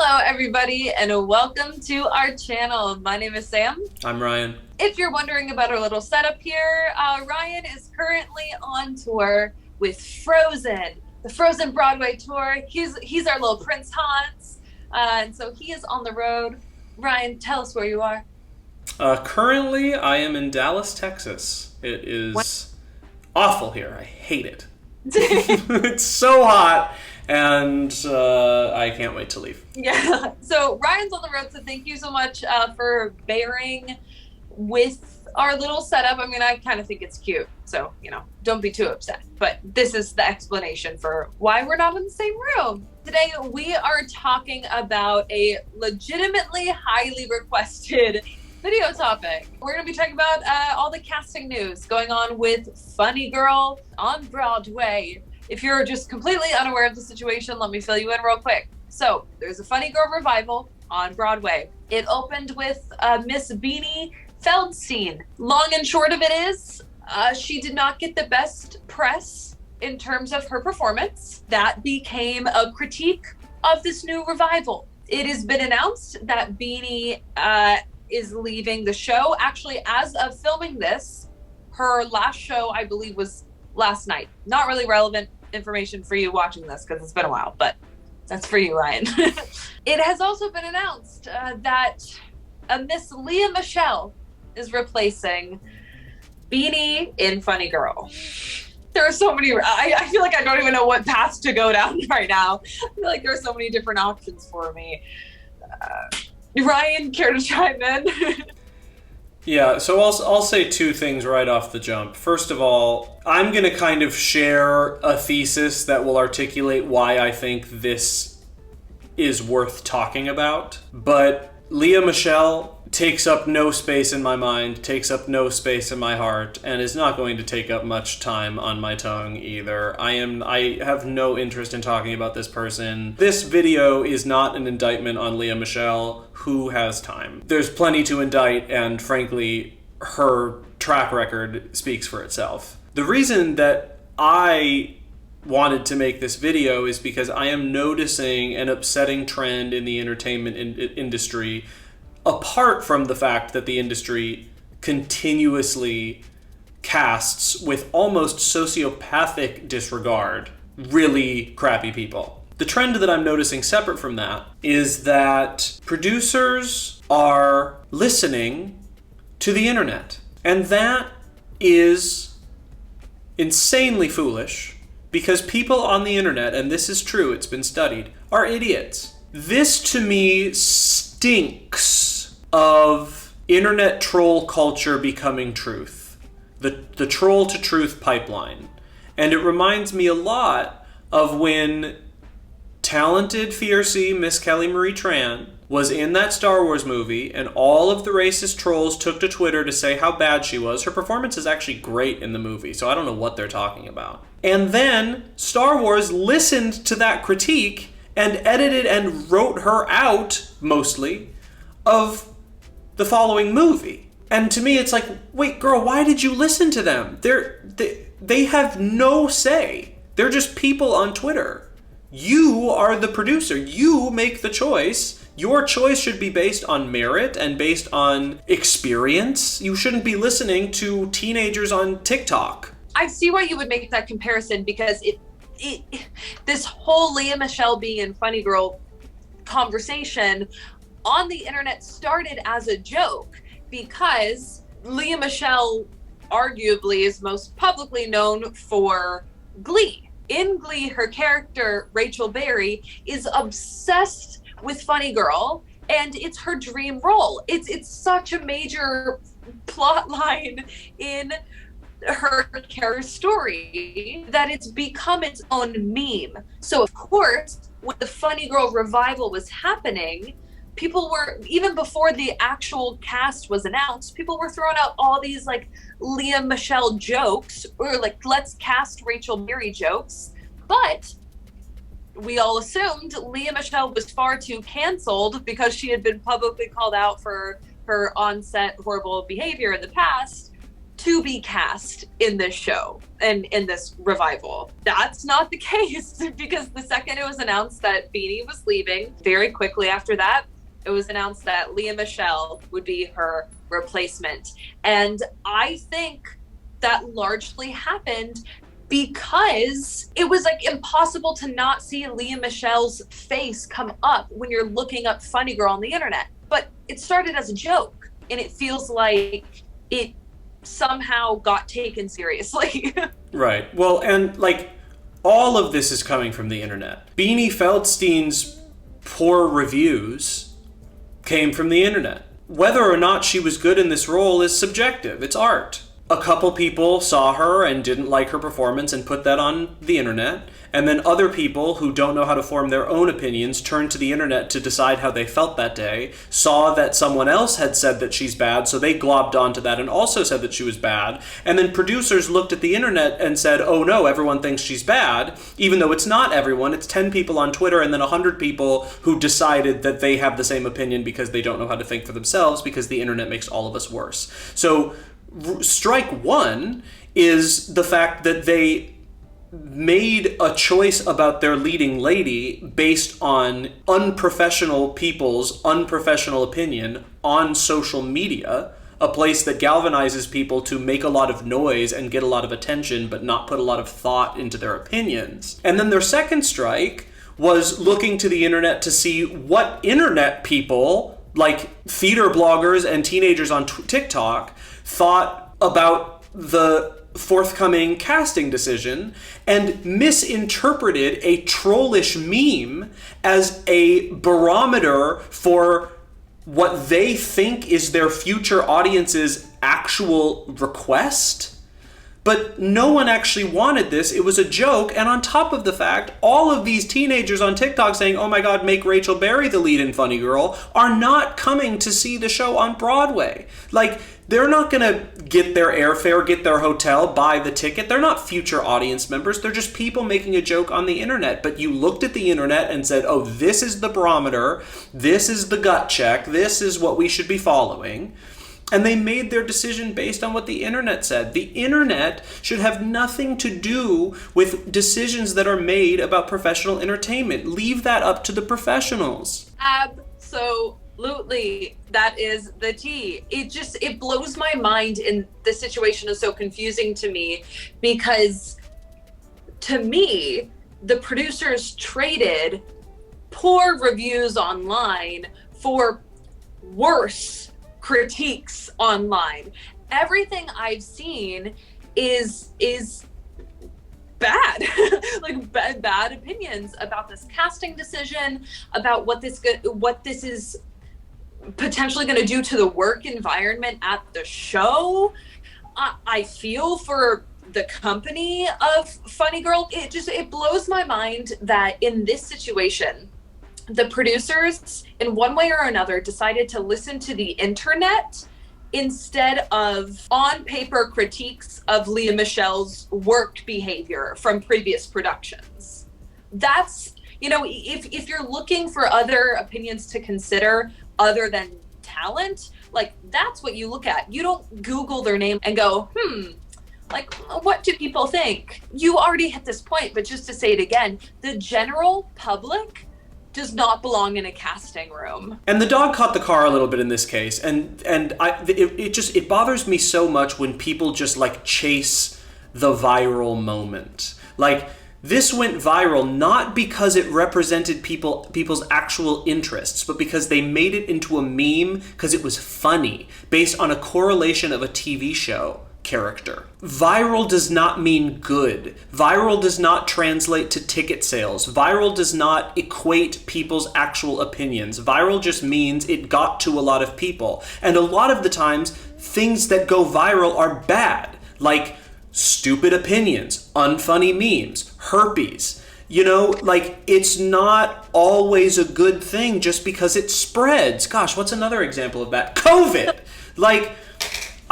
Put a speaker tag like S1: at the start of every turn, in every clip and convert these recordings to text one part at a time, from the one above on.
S1: Hello everybody and welcome to our channel. My name is Sam.
S2: I'm Ryan.
S1: If you're wondering about our little setup here, Ryan is currently on tour with Frozen, the Frozen Broadway tour. He's our little Prince Hans, and so he is on the road. Ryan, tell us where you are.
S2: Currently, I am in Dallas, Texas. It is awful here. I hate it. It's so hot, and I can't wait to leave.
S1: Yeah, so Ryan's on the road, so thank you so much for bearing with our little setup. I mean, I kind of think it's cute, so, don't be too upset. But this is the explanation for why we're not in the same room. Today, we are talking about a legitimately highly requested video topic. We're going to be talking about all the casting news going on with Funny Girl on Broadway. If you're just completely unaware of the situation, let me fill you in real quick. So there's a Funny Girl revival on Broadway. It opened with Miss Beanie Feldstein. Long and short of it is, she did not get the best press in terms of her performance. That became a critique of this new revival. It has been announced that Beanie is leaving the show. Actually, as of filming this, her last show, I believe, was last night. Not really relevant information for you watching this because it's been a while, but that's for you, Ryan. It has also been announced that Miss Lea Michele is replacing Beanie in Funny Girl. There are so many, I feel like I don't even know what path to go down right now. I feel like there are so many different options for me. Ryan, care to chime in?
S2: Yeah, so I'll say two things right off the jump. First of all, I'm going to kind of share a thesis that will articulate why I think this is worth talking about. But Lea Michele takes up no space in my mind, takes up no space in my heart, and is not going to take up much time on my tongue either. I have no interest in talking about this person. This video is not an indictment on Lea Michele. Who has time? There's plenty to indict, and frankly, her track record speaks for itself. The reason that I wanted to make this video is because I am noticing an upsetting trend in the entertainment industry, apart from the fact that the industry continuously casts with almost sociopathic disregard really crappy people. The trend that I'm noticing separate from that is that producers are listening to the internet. And that is insanely foolish because people on the internet, and this is true, it's been studied, are idiots. This to me stinks of internet troll culture becoming truth. The troll to truth pipeline. And it reminds me a lot of when talented, fiercey Miss Kelly Marie Tran was in that Star Wars movie, and all of the racist trolls took to Twitter to say how bad she was. Her performance is actually great in the movie, so I don't know what they're talking about. And then Star Wars listened to that critique and edited and wrote her out, mostly, of the following movie. And to me, it's like, wait, girl, why did you listen to them? They have no say. They're just people on Twitter. You are the producer. You make the choice. Your choice should be based on merit and based on experience. You shouldn't be listening to teenagers on TikTok.
S1: I see why you would make that comparison because this whole Lea Michele being in Funny Girl conversation on the internet started as a joke because Lea Michele arguably is most publicly known for Glee. In Glee, her character, Rachel Berry, is obsessed with Funny Girl, and it's her dream role. It's such a major plot line in her character story that it's become its own meme. So, of course, when the Funny Girl revival was happening, people were, even before the actual cast was announced, people were throwing out all these like Lea Michele jokes or like let's cast Rachel Berry jokes. But we all assumed Lea Michele was far too canceled because she had been publicly called out for her on-set horrible behavior in the past to be cast in this show and in this revival. That's not the case, because the second it was announced that Beanie was leaving, very quickly after that, it was announced that Lea Michele would be her replacement. And I think that largely happened because it was like impossible to not see Lea Michele's face come up when you're looking up Funny Girl on the internet. But it started as a joke, and it feels like it somehow got taken seriously.
S2: Right. Well, and like all of this is coming from the internet. Beanie Feldstein's poor reviews came from the internet. Whether or not she was good in this role is subjective. It's art. A couple people saw her and didn't like her performance and put that on the internet. And then other people who don't know how to form their own opinions turned to the internet to decide how they felt that day, saw that someone else had said that she's bad, so they globbed onto that and also said that she was bad. And then producers looked at the internet and said, oh no, everyone thinks she's bad, even though it's not everyone. It's 10 people on Twitter and then 100 people who decided that they have the same opinion because they don't know how to think for themselves, because the internet makes all of us worse. So strike one is the fact that they made a choice about their leading lady based on unprofessional people's unprofessional opinion on social media, a place that galvanizes people to make a lot of noise and get a lot of attention but not put a lot of thought into their opinions. And then their second strike was looking to the internet to see what internet people, like theater bloggers and teenagers on TikTok, thought about the forthcoming casting decision, and misinterpreted a trollish meme as a barometer for what they think is their future audience's actual request. But no one actually wanted this. It was a joke. And on top of the fact, all of these teenagers on TikTok saying, oh my God, make Rachel Berry the lead in Funny Girl, are not coming to see the show on Broadway. Like, they're not going to get their airfare, get their hotel, buy the ticket. They're not future audience members. They're just people making a joke on the internet. But you looked at the internet and said, oh, this is the barometer. This is the gut check. This is what we should be following. And they made their decision based on what the internet said. The internet should have nothing to do with decisions that are made about professional entertainment. Leave that up to the professionals.
S1: Absolutely. That is the tea. It blows my mind, and the situation is so confusing to me, because to me, the producers traded poor reviews online for worse critiques online. Everything I've seen is bad. Like bad opinions about this casting decision, about what this is potentially going to do to the work environment at the show. I feel for the company of Funny Girl. It blows my mind that in this situation, the producers, in one way or another, decided to listen to the internet instead of on-paper critiques of Lea Michele's work behavior from previous productions. That's, if you're looking for other opinions to consider other than talent, like, that's what you look at. You don't Google their name and go, like, what do people think? You already hit this point, but just to say it again, the general public does not belong in a casting room.
S2: And the dog caught the car a little bit in this case, and it bothers me so much when people just like chase the viral moment. Like, this went viral not because it represented people's actual interests, but because they made it into a meme because it was funny, based on a correlation of a TV show character. Viral does not mean good. Viral does not translate to ticket sales. Viral does not equate people's actual opinions. Viral just means it got to a lot of people. And a lot of the times, things that go viral are bad, like stupid opinions, unfunny memes, herpes. Like, it's not always a good thing just because it spreads. Gosh, what's another example of that? COVID! Like,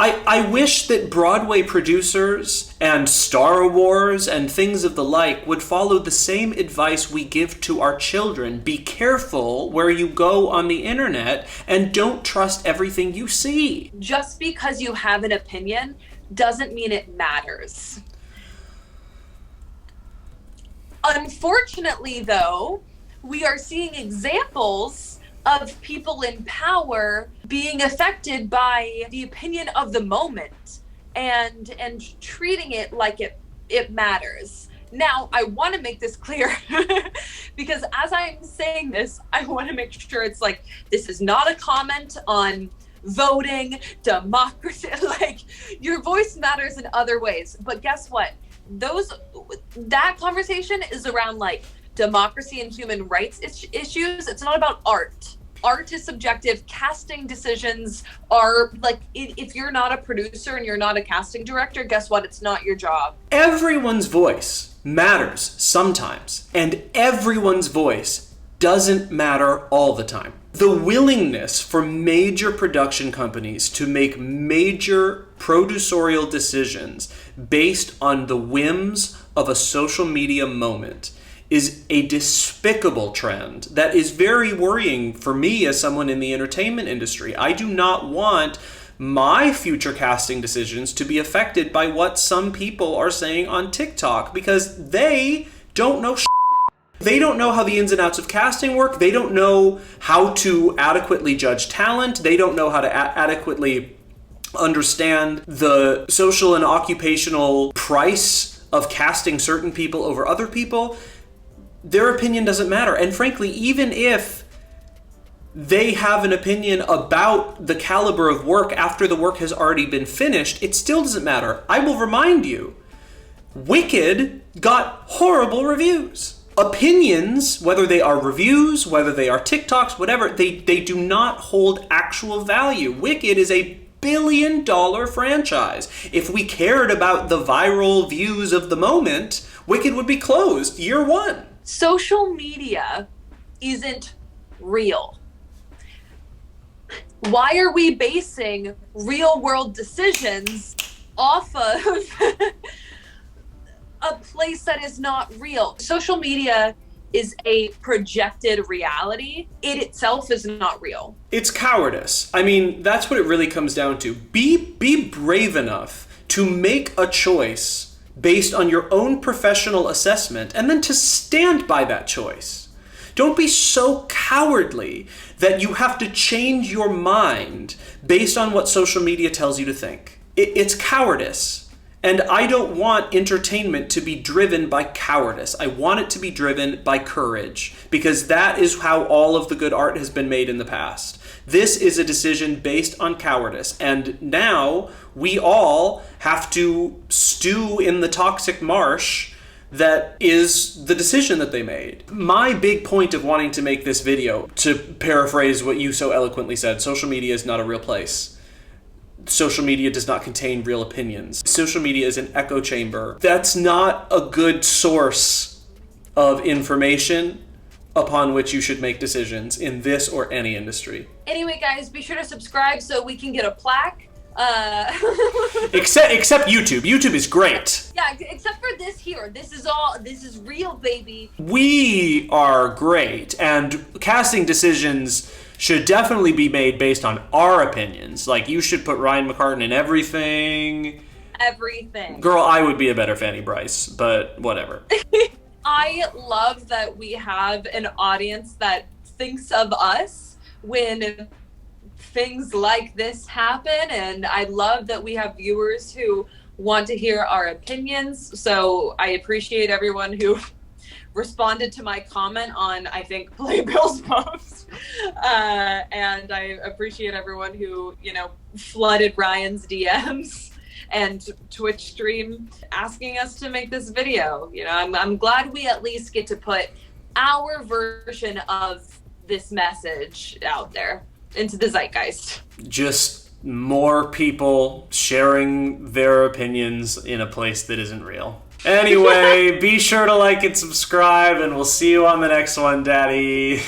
S2: I wish that Broadway producers and Star Wars and things of the like would follow the same advice we give to our children. Be careful where you go on the internet and don't trust everything you see.
S1: Just because you have an opinion doesn't mean it matters. Unfortunately, though, we are seeing examples of people in power being affected by the opinion of the moment and treating it like it matters. Now, I want to make this clear because as I'm saying this, I want to make sure it's like, this is not a comment on voting, democracy. Like, your voice matters in other ways. But guess what? That conversation is around like democracy and human rights issues. It's not about art. Art is subjective. Casting decisions are like, if you're not a producer and you're not a casting director, guess what? It's not your job.
S2: Everyone's voice matters sometimes, and everyone's voice doesn't matter all the time. The willingness for major production companies to make major producerial decisions based on the whims of a social media moment is a despicable trend that is very worrying for me as someone in the entertainment industry. I do not want my future casting decisions to be affected by what some people are saying on TikTok, because they don't know shit. They don't know how the ins and outs of casting work. They don't know how to adequately judge talent. They don't know how to adequately understand the social and occupational price of casting certain people over other people. Their opinion doesn't matter. And frankly, even if they have an opinion about the caliber of work after the work has already been finished, it still doesn't matter. I will remind you, Wicked got horrible reviews. Opinions, whether they are reviews, whether they are TikToks, whatever, they do not hold actual value. Wicked is a billion-dollar franchise. If we cared about the viral views of the moment, Wicked would be closed year one.
S1: Social media isn't real. Why are we basing real-world decisions off of a place that is not real? Social media is a projected reality. It itself is not real.
S2: It's cowardice. I mean, that's what it really comes down to. Be brave enough to make a choice based on your own professional assessment and then to stand by that choice. Don't be so cowardly that you have to change your mind based on what social media tells you to think. It's cowardice. And I don't want entertainment to be driven by cowardice. I want it to be driven by courage, because that is how all of the good art has been made in the past. This is a decision based on cowardice, and now we all have to stew in the toxic marsh that is the decision that they made. My big point of wanting to make this video, to paraphrase what you so eloquently said, social media is not a real place. Social media does not contain real opinions. Social media is an echo chamber. That's not a good source of information upon which you should make decisions in this or any industry.
S1: Anyway, guys, be sure to subscribe so we can get a plaque.
S2: Except YouTube. YouTube is great.
S1: Yeah, except for this here. This is real, baby.
S2: We are great, and casting decisions should definitely be made based on our opinions. Like, you should put Ryan McCartan in everything.
S1: Everything.
S2: Girl, I would be a better Fanny Bryce, but whatever.
S1: I love that we have an audience that thinks of us when things like this happen, and I love that we have viewers who want to hear our opinions. So I appreciate everyone who responded to my comment on, I think, Playbill's post. And I appreciate everyone who, flooded Ryan's DMs and Twitch stream asking us to make this video. I'm glad we at least get to put our version of this message out there into the zeitgeist.
S2: Just more people sharing their opinions in a place that isn't real. Anyway, be sure to like and subscribe, and we'll see you on the next one, Daddy.